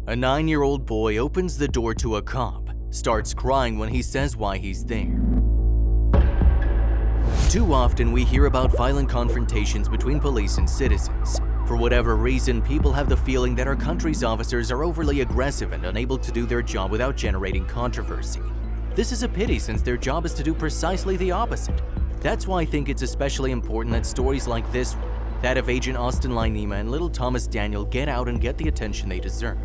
A 9-year-old boy opens the door to a cop, starts crying when he says why he's there. Too often we hear about violent confrontations between police and citizens. For whatever reason, people have the feeling that our country's officers are overly aggressive and unable to do their job without generating controversy. This is a pity since their job is to do precisely the opposite. That's why I think it's especially important that stories like this one, that of Agent Austin Lynema and little Thomas Daniel, get out and get the attention they deserve.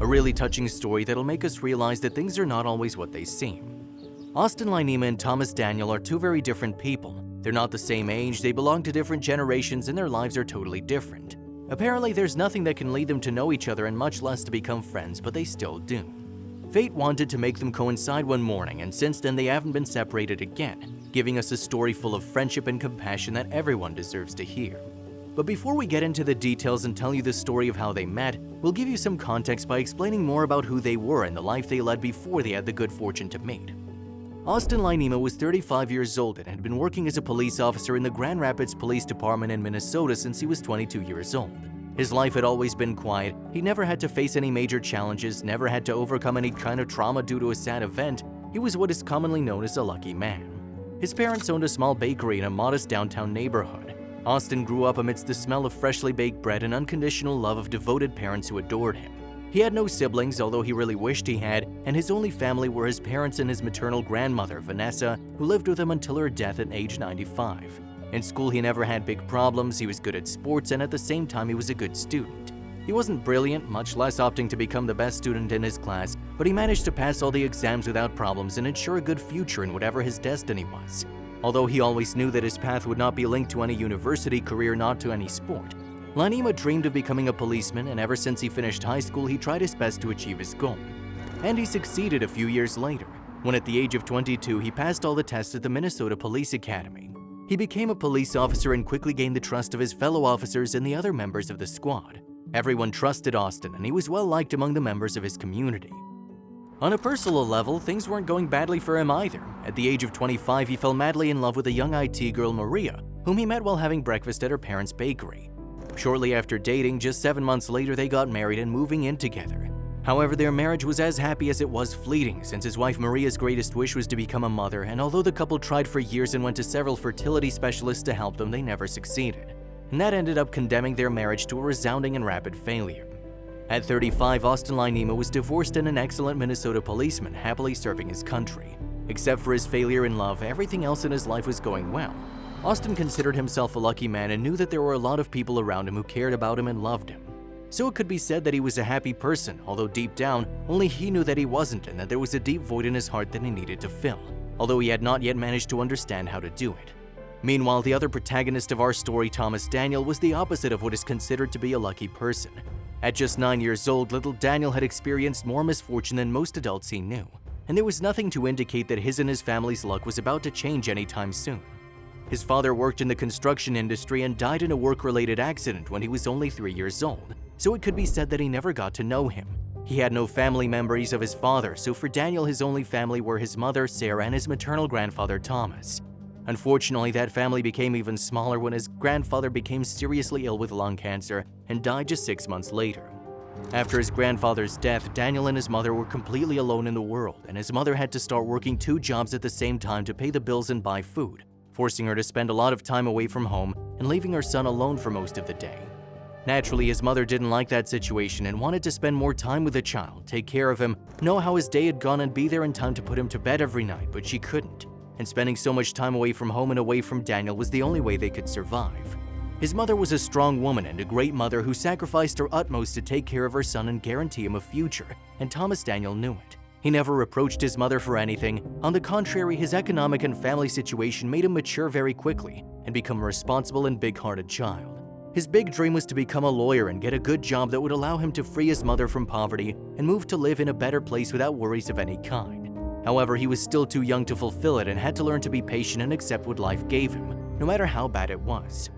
A really touching story that'll make us realize that things are not always what they seem. Austin Lynema and Thomas Daniel are two very different people. They're not the same age, they belong to different generations, and their lives are totally different. Apparently, there's nothing that can lead them to know each other and much less to become friends, but they still do. Fate wanted to make them coincide one morning, and since then they haven't been separated again, giving us a story full of friendship and compassion that everyone deserves to hear. But before we get into the details and tell you the story of how they met, we'll give you some context by explaining more about who they were and the life they led before they had the good fortune to meet. Austin Lynema was 35 years old and had been working as a police officer in the Grand Rapids Police Department in Minnesota since he was 22 years old. His life had always been quiet, he never had to face any major challenges, never had to overcome any kind of trauma due to a sad event. He was what is commonly known as a lucky man. His parents owned a small bakery in a modest downtown neighborhood. Austin grew up amidst the smell of freshly baked bread and unconditional love of devoted parents who adored him. He had no siblings, although he really wished he had, and his only family were his parents and his maternal grandmother, Vanessa, who lived with him until her death at age 95. In school, he never had big problems, he was good at sports, and at the same time, he was a good student. He wasn't brilliant, much less opting to become the best student in his class, but he managed to pass all the exams without problems and ensure a good future in whatever his destiny was. Although he always knew that his path would not be linked to any university career, not to any sport, Lynema dreamed of becoming a policeman, and ever since he finished high school, he tried his best to achieve his goal. And he succeeded a few years later, when at the age of 22, he passed all the tests at the Minnesota Police Academy. He became a police officer and quickly gained the trust of his fellow officers and the other members of the squad. Everyone trusted Austin, and he was well liked among the members of his community. On a personal level, things weren't going badly for him either. At the age of 25, he fell madly in love with a young IT girl, Maria, whom he met while having breakfast at her parents' bakery. Shortly after dating, just 7 months later, they got married and moving in together. However, their marriage was as happy as it was fleeting, since his wife Maria's greatest wish was to become a mother, and although the couple tried for years and went to several fertility specialists to help them, they never succeeded. And that ended up condemning their marriage to a resounding and rapid failure. At 35, Austin Lynema was divorced and an excellent Minnesota policeman, happily serving his country. Except for his failure in love, everything else in his life was going well. Austin considered himself a lucky man and knew that there were a lot of people around him who cared about him and loved him. So it could be said that he was a happy person, although deep down, only he knew that he wasn't and that there was a deep void in his heart that he needed to fill, although he had not yet managed to understand how to do it. Meanwhile, the other protagonist of our story, Thomas Daniel, was the opposite of what is considered to be a lucky person. At just 9 years old, little Daniel had experienced more misfortune than most adults he knew, and there was nothing to indicate that his and his family's luck was about to change anytime soon. His father worked in the construction industry and died in a work-related accident when he was only 3 years old, so it could be said that he never got to know him. He had no family memories of his father, so for Daniel, his only family were his mother, Sarah, and his maternal grandfather, Thomas. Unfortunately, that family became even smaller when his grandfather became seriously ill with lung cancer and died just 6 months later. After his grandfather's death, Daniel and his mother were completely alone in the world, and his mother had to start working 2 jobs at the same time to pay the bills and buy food, forcing her to spend a lot of time away from home and leaving her son alone for most of the day. Naturally, his mother didn't like that situation and wanted to spend more time with the child, take care of him, know how his day had gone, and be there in time to put him to bed every night, but she couldn't. And spending so much time away from home and away from Daniel was the only way they could survive. His mother was a strong woman and a great mother who sacrificed her utmost to take care of her son and guarantee him a future, and Thomas Daniel knew it. He never reproached his mother for anything. On the contrary, his economic and family situation made him mature very quickly and become a responsible and big-hearted child. His big dream was to become a lawyer and get a good job that would allow him to free his mother from poverty and move to live in a better place without worries of any kind. However, he was still too young to fulfill it and had to learn to be patient and accept what life gave him, no matter how bad it was.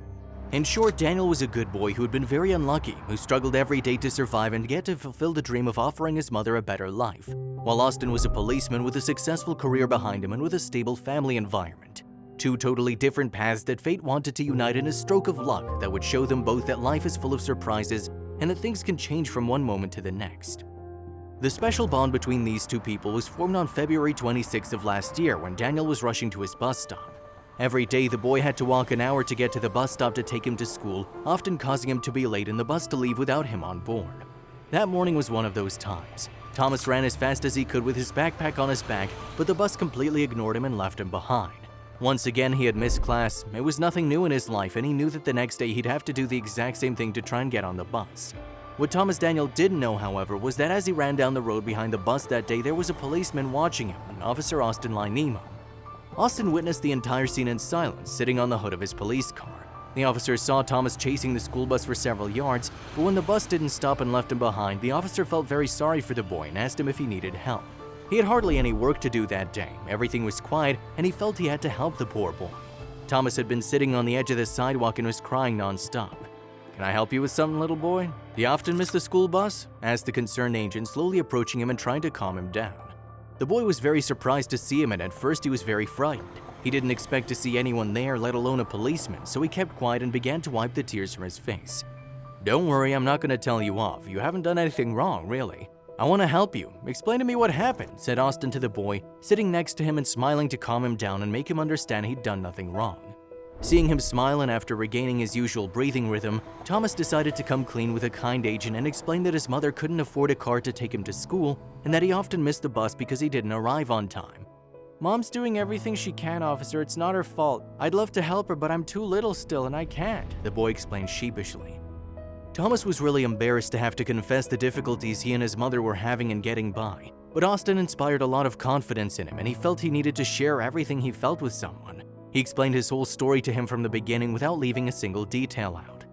In short, Daniel was a good boy who had been very unlucky, who struggled every day to survive and get to fulfill the dream of offering his mother a better life, while Austin was a policeman with a successful career behind him and with a stable family environment. 2 totally different paths that fate wanted to unite in a stroke of luck that would show them both that life is full of surprises and that things can change from one moment to the next. The special bond between these two people was formed on February 26th of last year when Daniel was rushing to his bus stop. Every day, the boy had to walk an hour to get to the bus stop to take him to school, often causing him to be late and the bus to leave without him on board. That morning was one of those times. Thomas ran as fast as he could with his backpack on his back, but the bus completely ignored him and left him behind. Once again, he had missed class. It was nothing new in his life, and he knew that the next day he'd have to do the exact same thing to try and get on the bus. What Thomas Daniel didn't know, however, was that as he ran down the road behind the bus that day, there was a policeman watching him, Officer Austin Lynema. Austin witnessed the entire scene in silence, sitting on the hood of his police car. The officer saw Thomas chasing the school bus for several yards, but when the bus didn't stop and left him behind, the officer felt very sorry for the boy and asked him if he needed help. He had hardly any work to do that day. Everything was quiet, and he felt he had to help the poor boy. Thomas had been sitting on the edge of the sidewalk and was crying non-stop. "Can I help you with something, little boy? Do you often miss the school bus?" asked the concerned agent, slowly approaching him and trying to calm him down. The boy was very surprised to see him, and at first he was very frightened. He didn't expect to see anyone there, let alone a policeman, so he kept quiet and began to wipe the tears from his face. "Don't worry, I'm not going to tell you off. You haven't done anything wrong, really. I want to help you. Explain to me what happened," said Austin to the boy, sitting next to him and smiling to calm him down and make him understand he'd done nothing wrong. Seeing him smile and after regaining his usual breathing rhythm, Thomas decided to come clean with a kind agent and explained that his mother couldn't afford a car to take him to school and that he often missed the bus because he didn't arrive on time. "Mom's doing everything she can, officer. It's not her fault. I'd love to help her, but I'm too little still and I can't," the boy explained sheepishly. Thomas was really embarrassed to have to confess the difficulties he and his mother were having in getting by, but Austin inspired a lot of confidence in him and he felt he needed to share everything he felt with someone. He explained his whole story to him from the beginning without leaving a single detail out.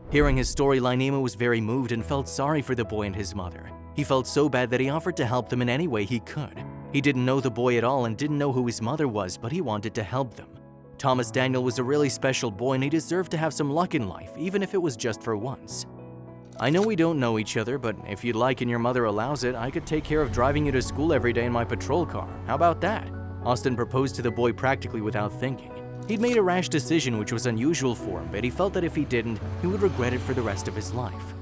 Hearing his story, Lynema was very moved and felt sorry for the boy and his mother. He felt so bad that he offered to help them in any way he could. He didn't know the boy at all and didn't know who his mother was, but he wanted to help them. Thomas Daniel was a really special boy and he deserved to have some luck in life, even if it was just for once. "I know we don't know each other, but if you'd like and your mother allows it, I could take care of driving you to school every day in my patrol car. How about that?" Austin proposed to the boy practically without thinking. He'd made a rash decision which was unusual for him, but he felt that if he didn't, he would regret it for the rest of his life.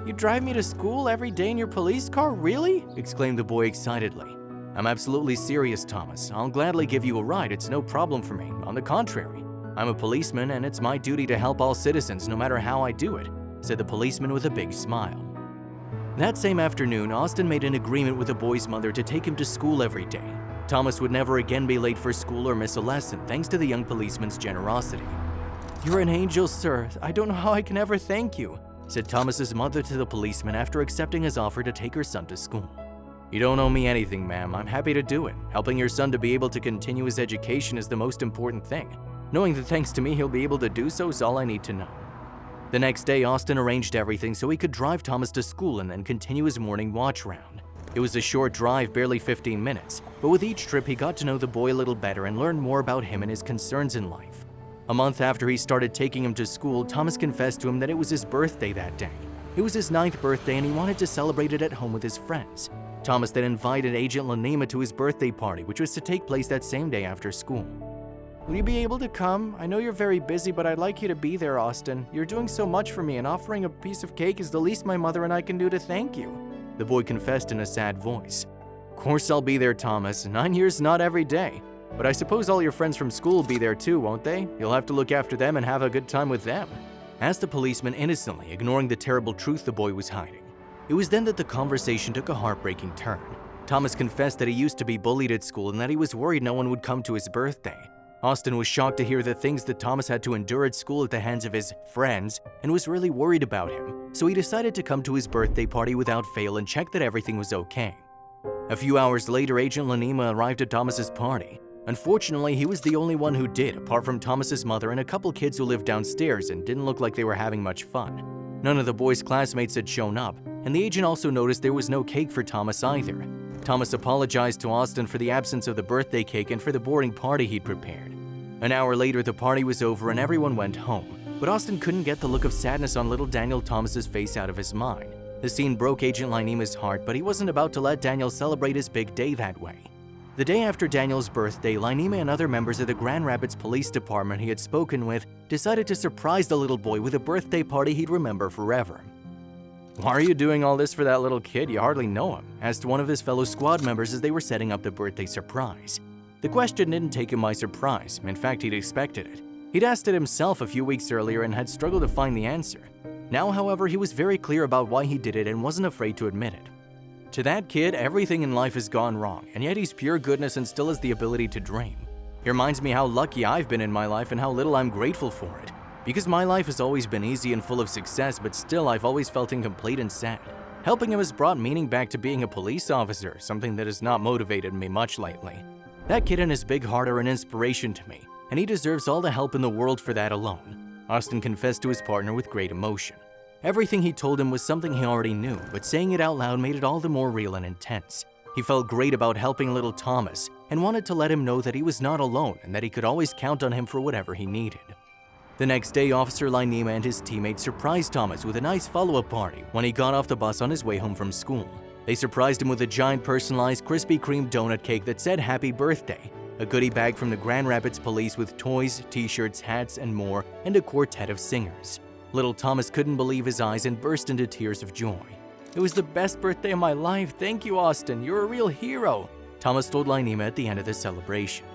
"You drive me to school every day in your police car, really?" exclaimed the boy excitedly. "I'm absolutely serious, Thomas. I'll gladly give you a ride. It's no problem for me. On the contrary, I'm a policeman and it's my duty to help all citizens no matter how I do it," said the policeman with a big smile. That same afternoon, Austin made an agreement with the boy's mother to take him to school every day. Thomas would never again be late for school or miss a lesson, thanks to the young policeman's generosity. "You're an angel, sir. I don't know how I can ever thank you," said Thomas's mother to the policeman after accepting his offer to take her son to school. "You don't owe me anything, ma'am. I'm happy to do it. Helping your son to be able to continue his education is the most important thing. Knowing that thanks to me he'll be able to do so is all I need to know." The next day, Austin arranged everything so he could drive Thomas to school and then continue his morning watch round. It was a short drive, barely 15 minutes, but with each trip he got to know the boy a little better and learned more about him and his concerns in life. A month after he started taking him to school, Thomas confessed to him that it was his birthday that day. It was his 9th birthday and he wanted to celebrate it at home with his friends. Thomas then invited Agent Lynema to his birthday party, which was to take place that same day after school. "Will you be able to come? I know you're very busy, but I'd like you to be there, Austin. You're doing so much for me and offering a piece of cake is the least my mother and I can do to thank you," the boy confessed in a sad voice. "Of course I'll be there, Thomas. 9 years not every day. But I suppose all your friends from school will be there too, won't they? You'll have to look after them and have a good time with them," asked the policeman innocently, ignoring the terrible truth the boy was hiding. It was then that the conversation took a heartbreaking turn. Thomas confessed that he used to be bullied at school and that he was worried no one would come to his birthday. Austin was shocked to hear the things that Thomas had to endure at school at the hands of his friends and was really worried about him, so he decided to come to his birthday party without fail and check that everything was okay. A few hours later, Agent Lynema arrived at Thomas's party. Unfortunately, he was the only one who did, apart from Thomas's mother and a couple kids who lived downstairs and didn't look like they were having much fun. None of the boys' classmates had shown up, and the agent also noticed there was no cake for Thomas either. Thomas apologized to Austin for the absence of the birthday cake and for the boring party he'd prepared. An hour later, the party was over and everyone went home, but Austin couldn't get the look of sadness on little Daniel Thomas's face out of his mind. The scene broke Agent Lynema's heart, but he wasn't about to let Daniel celebrate his big day that way. The day after Daniel's birthday, Lynema and other members of the Grand Rapids Police Department he had spoken with decided to surprise the little boy with a birthday party he'd remember forever. "Why are you doing all this for that little kid? You hardly know him," asked one of his fellow squad members as they were setting up the birthday surprise. The question didn't take him by surprise. In fact, he'd expected it. He'd asked it himself a few weeks earlier and had struggled to find the answer. Now, however, he was very clear about why he did it and wasn't afraid to admit it. To that kid, everything in life has gone wrong, and yet he's pure goodness and still has the ability to dream. He reminds me how lucky I've been in my life and how little I'm grateful for it. Because my life has always been easy and full of success, but still I've always felt incomplete and sad. Helping him has brought meaning back to being a police officer, something that has not motivated me much lately. That kid and his big heart are an inspiration to me, and he deserves all the help in the world for that alone," Austin confessed to his partner with great emotion. Everything he told him was something he already knew, but saying it out loud made it all the more real and intense. He felt great about helping little Thomas and wanted to let him know that he was not alone and that he could always count on him for whatever he needed. The next day, Officer Lynema and his teammates surprised Thomas with a nice follow-up party when he got off the bus on his way home from school. They surprised him with a giant personalized Krispy Kreme donut cake that said happy birthday, a goodie bag from the Grand Rapids Police with toys, t-shirts, hats, and more, and a quartet of singers. Little Thomas couldn't believe his eyes and burst into tears of joy. "It was the best birthday of my life. Thank you, Austin. You're a real hero," Thomas told Lynema at the end of the celebration.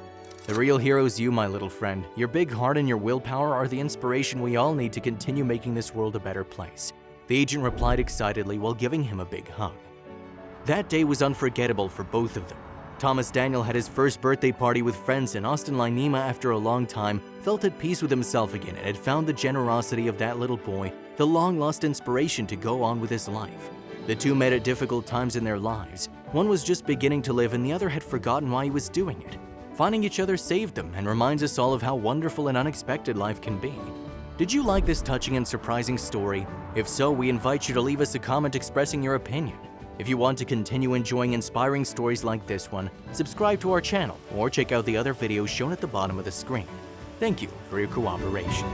"The real hero is you, my little friend. Your big heart and your willpower are the inspiration we all need to continue making this world a better place," the agent replied excitedly while giving him a big hug. That day was unforgettable for both of them. Thomas Daniel had his first birthday party with friends, and Austin Lynema, after a long time, felt at peace with himself again and had found the generosity of that little boy the long-lost inspiration to go on with his life. The two met at difficult times in their lives. One was just beginning to live and the other had forgotten why he was doing it. Finding each other saved them and reminds us all of how wonderful and unexpected life can be. Did you like this touching and surprising story? If so, we invite you to leave us a comment expressing your opinion. If you want to continue enjoying inspiring stories like this one, subscribe to our channel or check out the other videos shown at the bottom of the screen. Thank you for your cooperation.